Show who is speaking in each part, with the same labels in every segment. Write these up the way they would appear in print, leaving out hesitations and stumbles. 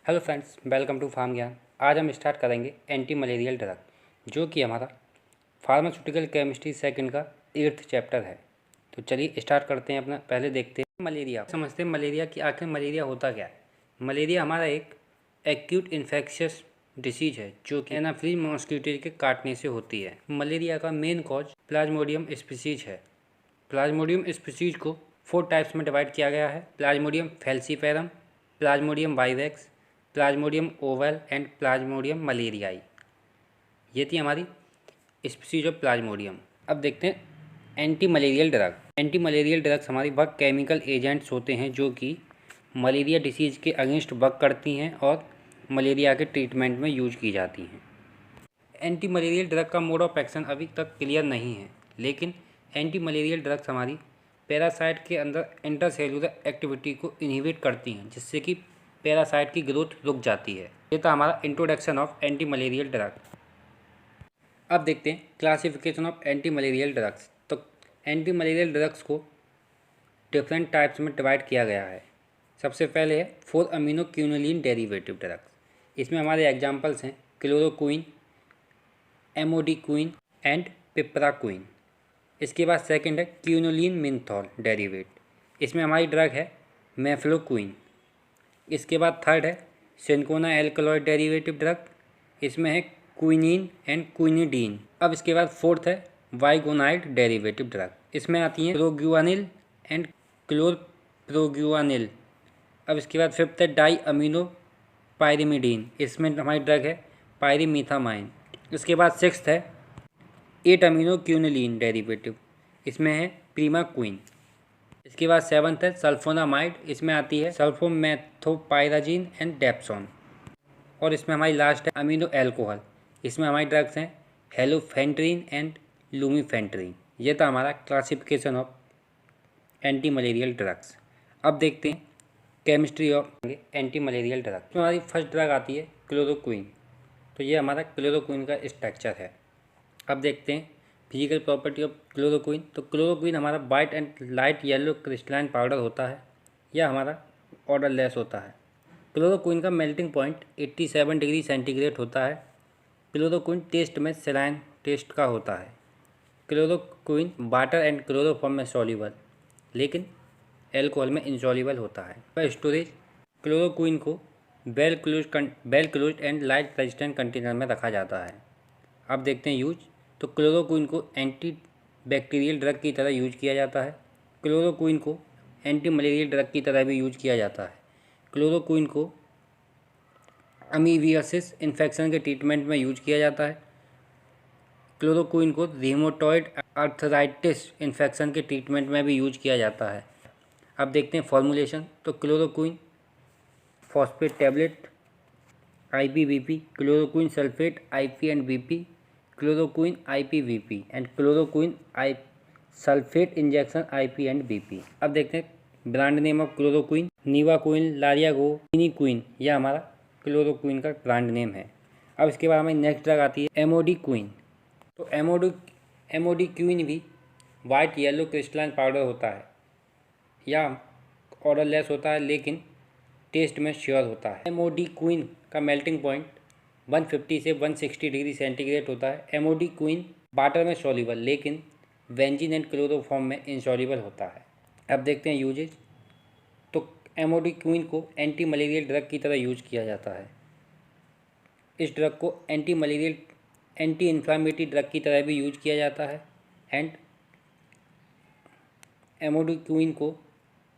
Speaker 1: Hello friends, welcome to Farm Gyan. आज हम start करेंगे एंटी मलेरियल ड्रग, जो कि हमारा फार्मास्यूटिकल केमिस्ट्री सेकंड का 8th चैप्टर है। तो चलिए स्टार्ट करते हैं। अपना पहले देखते हैं मलेरिया। समझते हैं मलेरिया की आखिर मलेरिया होता क्या है। मलेरिया हमारा एक एक्यूट इन्फेक्शियस डिसीज है जो कि एनाफ्लीज मॉस्किटो के काटने से होती है। मलेरिया का मेन कॉज प्लाज्मोडियम स्पीसीज है। प्लाज्मोडियम स्पीसीज को 4 टाइप्स में डिवाइड किया गया है: plasmodium falciparum, plasmodium vivax, plasmodium ovale and plasmodium malariae. ये थी हमारी स्पीसीज ऑफ प्लाज्मोडियम। अब देखते हैं anti malarial drug. Anti malarial drugs हमारी वह केमिकल एजेंट्स होते हैं जो कि मलेरिया डिसीज के अगेंस्ट वर्क करती हैं और मलेरिया के ट्रीटमेंट में यूज की जाती हैं। एंटी मलेरियल ड्रग का मोड ऑफ एक्शन अभी तक क्लियर नहीं है, लेकिन एंटी मलेरियल ड्रग्स हमारी पैरासाइट के अंदर इंटरसेलुलर एक्टिविटी को इनहिबिट करती हैं, जिससे कि पैरासाइट की ग्रोथ रुक जाती है। ये था हमारा introduction of anti malarial drug. अब देखते हैं classification of anti malarial drugs. तो एंटी मलेरियल ड्रग्स को डिफरेंट टाइप्स में डिवाइड किया गया है। सबसे पहले है 4 अमीनो क्यूनोलिन डेरिवेटिव ड्रग्स। इसमें हमारे एग्जाम्पल्स हैं क्लोरोक्विन, एमोडिक्विन एंड पिप्राक्विन। इसके बाद सेकंड है क्यूनोलिन मिनथॉल डेरिवेट। इसमें हमारी ड्रग है मेफ्लोक्विन। इसके बाद थर्ड है सिंकोना एल्कलॉइड डेरिवेटिव ड्रग। इसमें है क्विनिन एंड क्विनिडीन। अब इसके बाद फोर्थ है वाइगोनाइड डेरिवेटिव ड्रग। इसमें आती हैं प्रोग्युआनिल एंड क्लोरप्रोग्युआनिल। अब इसके बाद फिफ्थ है डाई अमीनो पायरिमिडीन। इसमें हमारी ड्रग है पायरिमीथामाइन। इसके बाद सिक्स्थ है 8 अमीनो क्यूनिलीन डेरिवेटिव। इसमें है प्रीमाक्विन। इसके बाद सेवन्थ है सल्फोनामाइड। इसमें आती है सल्फोमेथोपायराजीन एंड डेप्सोन। और इसमें हमारी लास्ट है अमीनो एल्कोहल। इसमें हमारी ड्रग्स हैं हेलोफेंट्रिन एंड लूमीफेंट्रिन। ये था हमारा classification of anti malarial drugs. अब देखते हैं chemistry of anti malarial drug. तो हमारी फर्स्ट ड्रग आती है क्लोरोक्विन। तो ये हमारा क्लोरोक्विन का स्ट्रक्चर है। अब देखते हैं फिजिकल प्रॉपर्टी ऑफ क्लोरोक्विन। तो क्लोरोक्विन हमारा white and light yellow crystalline powder होता है। यह हमारा ऑर्डरलेस होता है। क्लोरोक्विन का मेल्टिंग पॉइंट 87 डिग्री सेंटीग्रेड होता है। क्लोरोक्विन टेस्ट में सेलाइन टेस्ट का होता है। क्लोरोक्विन वाटर एंड क्लोरोफॉर्म में सॉल्युबल, लेकिन एल्कोहल में इनसॉल्युबल होता है। स्टोरेज क्लोरोक्विन को well closed end light resistant container में रखा जाता है। अब देखते हैं यूज। तो क्लोरोक्विन को एंटी बैक्टीरियल ड्रग की तरह यूज किया जाता है। क्लोरोक्विन को एंटी मलेरियल ड्रग की तरह भी यूज किया जाता है। क्लोरोक्विन को अमीबियासिस इन्फेक्शन के ट्रीटमेंट में यूज किया जाता है। क्लोरोक्विन को रीमोटॉइड आर्थराइटिस इन्फेक्शन के ट्रीटमेंट में भी यूज किया जाता है। अब देखते हैं फॉर्मुलेशन। तो chloroquine phosphate tablet IPVP, chloroquine sulphate IP and BP, chloroquine IPVP and chloroquine sulphate injection IP and BP। अब देखते हैं ब्रांड नेम ऑफ क्लोरोक्विन निवाक्विन, लारियागो, क्विनिक्विन। यह हमारा क्लोरोक्विन का ब्रांड नेम है। अब इसके बाद हमारी नेक्स्ट ड्रग आती है एमोडिक्विन। तो एमोडिक्विन भी वाइट येलो क्रिस्टलाइन पाउडर होता है। यह ऑर्डरलेस होता है, लेकिन टेस्ट में श्योर होता है। एमोडिक्विन का मेल्टिंग पॉइंट 150 से 160 डिग्री सेंटीग्रेड होता है। एमोडिक्विन वाटर में सॉल्युबल, लेकिन बेंजीन एंड क्लोरोफॉर्म में इनसॉल्युबल होता है। अब देखते हैं यूजेज। तो एमोडिक्विन को एंटी मलेरियल ड्रग की तरह यूज किया जाता है। इस ड्रग को एंटी इन्फ्लामेटरी ड्रग की तरह भी यूज किया जाता है। एंड एमोडिक्विन को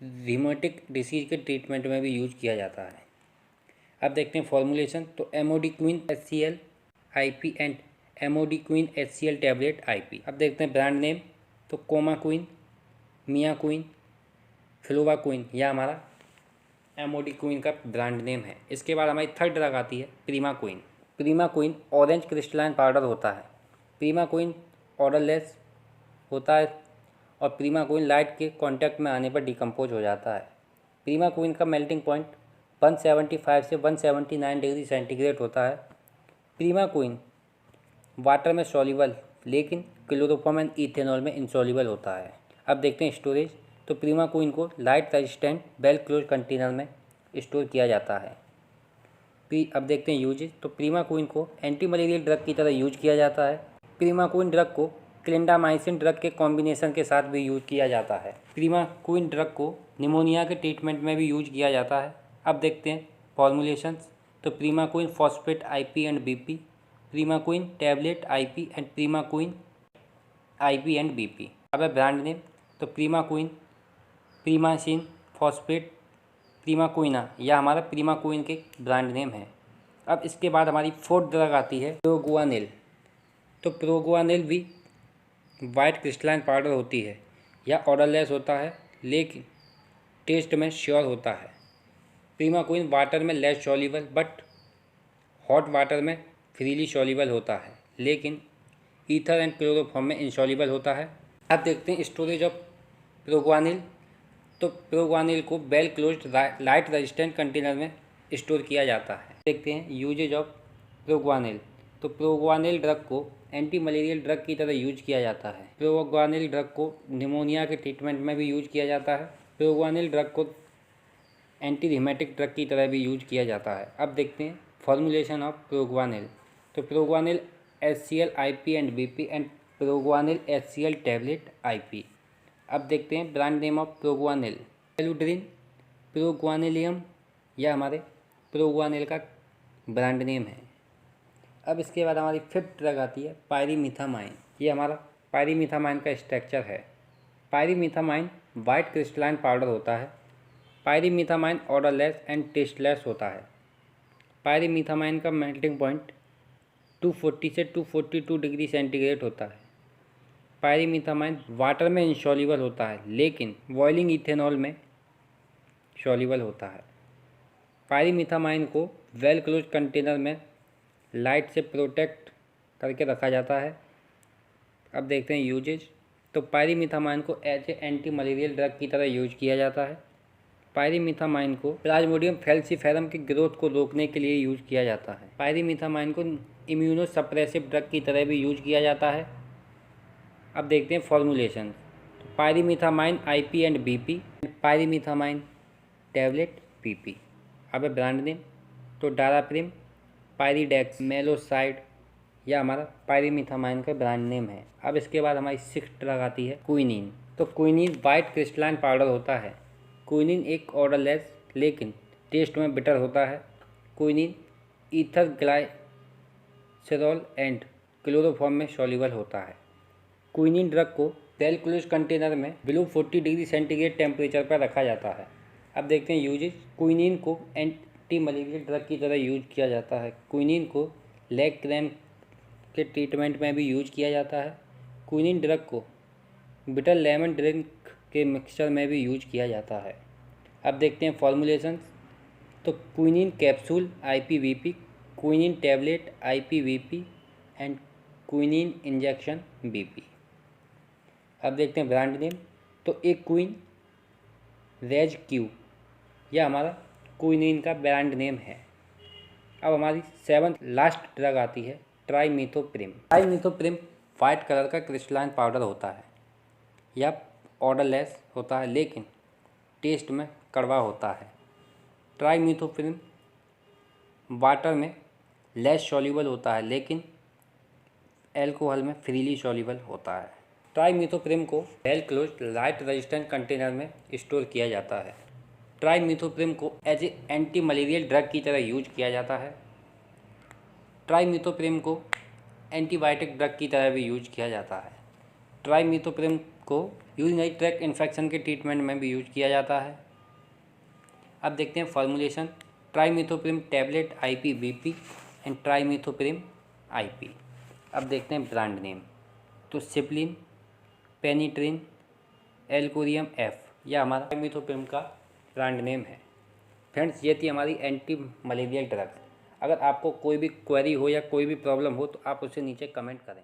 Speaker 1: रीमेटिक डिसीज के ट्रीटमेंट में भी यूज किया जाता है। अब देखते हैं फॉर्मुलेशन। तो amodiaquine HCl IP and amodiaquine HCl tablet IP। अब देखते हैं ब्रांड नेम। तो कोमाक्विन, मियाक्विन, फ्लोवाक्विन, यह हमारा एमोडिक्विन का ब्रांड नेम है। इसके बाद हमारी थर्ड ड्रग आती है प्रीमाक्विन। प्रीमाक्विन ऑरेंज क्रिस्टलाइन पाउडर होता है। प्रीमाक्विन ऑर्डरलेस होता है और प्रीमाक्विन लाइट के कांटेक्ट में आने पर डिकम्पोज हो जाता है। प्रीमाक्विन का मेल्टिंग पॉइंट 175 से 179 डिग्री सेंटीग्रेड होता है। प्रीमाक्विन वाटर में सॉल्युबल, लेकिन क्लोरोफॉर्म एंड इथेनॉल में इनसॉल्युबल होता है। अब देखते हैं स्टोरेज। तो प्रीमाक्विन को light resistant well close container में स्टोर किया जाता है। अब देखते हैं यूजेज। तो प्रीमाक्विन को एंटी मलेरियल ड्रग की तरह यूज किया जाता है। प्रीमाक्विन ड्रग को क्लिंडामाइसिन ड्रग के कॉम्बिनेशन के साथ भी यूज किया जाता है। प्रीमाक्विन ड्रग को निमोनिया के ट्रीटमेंट में भी यूज किया जाता है। अब देखते हैं फॉर्मुलेशंस। तो primaquine phosphate IP and BP, primaquine tablet IP and primaquine IP and BP। अब है ब्रांड नेम। तो प्रीमाक्विन, प्रीमासिन, फॉस्फेट, प्रीमाक्विना, यह हमारा प्रीमाक्विन के ब्रांड नेम है। अब इसके बाद हमारी फोर्थ ड्रग आती है प्रोगुआनिल। तो प्रोगुआनिल भी वाइट क्रिस्टलाइन पाउडर होती है। यह ऑर्डरलेस होता है लेकिन टेस्ट में श्योर होता है। प्रीमाक्विन वाटर में less soluble but hot water में फ्रीली सॉल्युबल होता है, लेकिन ईथर एंड क्लोरोफॉर्म में इनसॉल्युबल होता है। अब देखते हैं स्टोरेज ऑफ प्रोगुआनिल। तो प्रोगुआनिल को well closed light resistant container में स्टोर किया जाता है। देखते हैं यूजेज ऑफ प्रोगुआनिल। तो प्रोगुआनिल ड्रग को एंटी मलेरियल ड्रग की तरह यूज किया जाता है। प्रोगुआनिल ड्रग को निमोनिया के ट्रीटमेंट में भी यूज किया जाता है। प्रोगुआनिल ड्रग को एंटी रिमेटिक ड्रग की तरह भी यूज किया जाता है। अब देखते हैं फॉर्मुलेशन ऑफ प्रोगुआनिल। तो proguanil HCl IP and BP and proguanil HCl tablet IP। अब देखते हैं ब्रांड नेम ऑफ प्रोगुआनिल। एलुड्रिन, प्रोगुआनिलियम, यह हमारे प्रोगुआनिल का ब्रांड नेम है। अब इसके बाद हमारी फिफ्थ ड्रग आती है पायरीमिथामाइन। ये हमारा पायरीमिथामाइन का स्ट्रक्चर है। पायरीमिथामाइन वाइट क्रिस्टलाइन पाउडर होता है। पायरीमिथामाइन ऑर्डरलेस एंड टेस्टलेस होता है। पायरीमिथामाइन का मेल्टिंग पॉइंट 240 से 242 डिग्री सेंटीग्रेड होता है। पायरीमिथामाइन वाटर में इनसॉल्युबल होता है लेकिन बॉइलिंग इथेनॉल में सॉल्युबल होता है। पायरीमिथामाइन को वेल क्लोज कंटेनर में लाइट से प्रोटेक्ट करके रखा जाता है। अब देखते हैं यूजेज। तो पायरीमिथामाइन को as a anti malarial drug की तरह यूज किया जाता है। पायरीमिथामाइन को प्लाज्मोडियम फैल्सीफेरम की ग्रोथ को रोकने के लिए यूज किया जाता है। पायरीमिथामाइन को इम्यूनोसप्रेसिव ड्रग की तरह भी यूज किया जाता है। अब देखते हैं फॉर्मुलेशन। तो pyrimethamine IP and BP, pyrimethamine tablet PP। अब है ब्रांड नेम। तो डाराप्रिम, पायरीडेक्स, मेलोसाइड, यह हमारा पायरीमिथामाइन का ब्रांड नेम है। अब इसके बाद हमारी सिक्स्थ ड्रग आती है क्विनीन। तो क्विनीन वाइट क्रिस्टलाइन पाउडर होता है। क्विनीन एक ऑर्डरलेस लेकिन टेस्ट में बिटर होता है। Quinine ether glycerol and chloroform में सॉल्युबल होता है। क्विनीन ड्रग को वेल क्लोज कंटेनर में बिलो 40 डिग्री सेंटीग्रेड टेम्परेचर पर रखा जाता है। अब देखते हैं यूजेज। क्विनीन को एंटी मलेरियल ड्रग की तरह यूज किया जाता है। क्विनीन को लेग क्रैम्प के ट्रीटमेंट में भी यूज किया जाता है। क्विनीन ड्रग को बिटर लेमन ड्रिंक के मिक्सचर में भी यूज किया जाता है। अब देखते हैं फॉर्मुलेशंस। तो quinine capsule IP/BP, quinine tablet IP/BP and quinine injection BP। अब देखते हैं ब्रांड नेम। तो एक क्वीन रेज क्यू, यह हमारा क्विनीन का ब्रांड नेम है। अब हमारी सेवंथ लास्ट ड्रग आती है ट्राइमिथोप्रिम। ट्राइमिथोप्रिम वाइट कलर का क्रिस्टलाइन पाउडर होता है। यह ऑर्डरलेस होता है लेकिन टेस्ट में कड़वा होता है। ट्राइमिथोप्रिम वाटर में लेस सॉल्युबल होता है लेकिन एल्कोहल में फ्रीली सॉल्युबल होता है। ट्राइमिथोप्रिम को well closed light resistant container में स्टोर किया जाता है। ट्राइमिथोप्रिम को as a anti malarial drug की तरह यूज किया जाता है। ट्राइमिथोप्रिम को एंटीबायोटिक ड्रग की तरह भी यूज किया जाता है। ट्राइमिथोप्रिम को यूरिनरी ट्रैक्ट इन्फेक्शन के ट्रीटमेंट में भी यूज किया जाता है। अब देखते हैं formulation. Trimethoprim tablet IP/BP and trimethoprim IP। अब देखते हैं ब्रांड नेम। तो सिप्लिन, पेनिट्रिन, एल्कोरियम F, यह हमारा ट्राइमिथोप्रिम का ब्रांड नेम है। फ्रेंड्स, ये थी हमारी एंटी मलेरियल ड्रग। अगर आपको कोई भी क्वेरी हो या कोई भी प्रॉब्लम हो तो आप उससे नीचे कमेंट करें।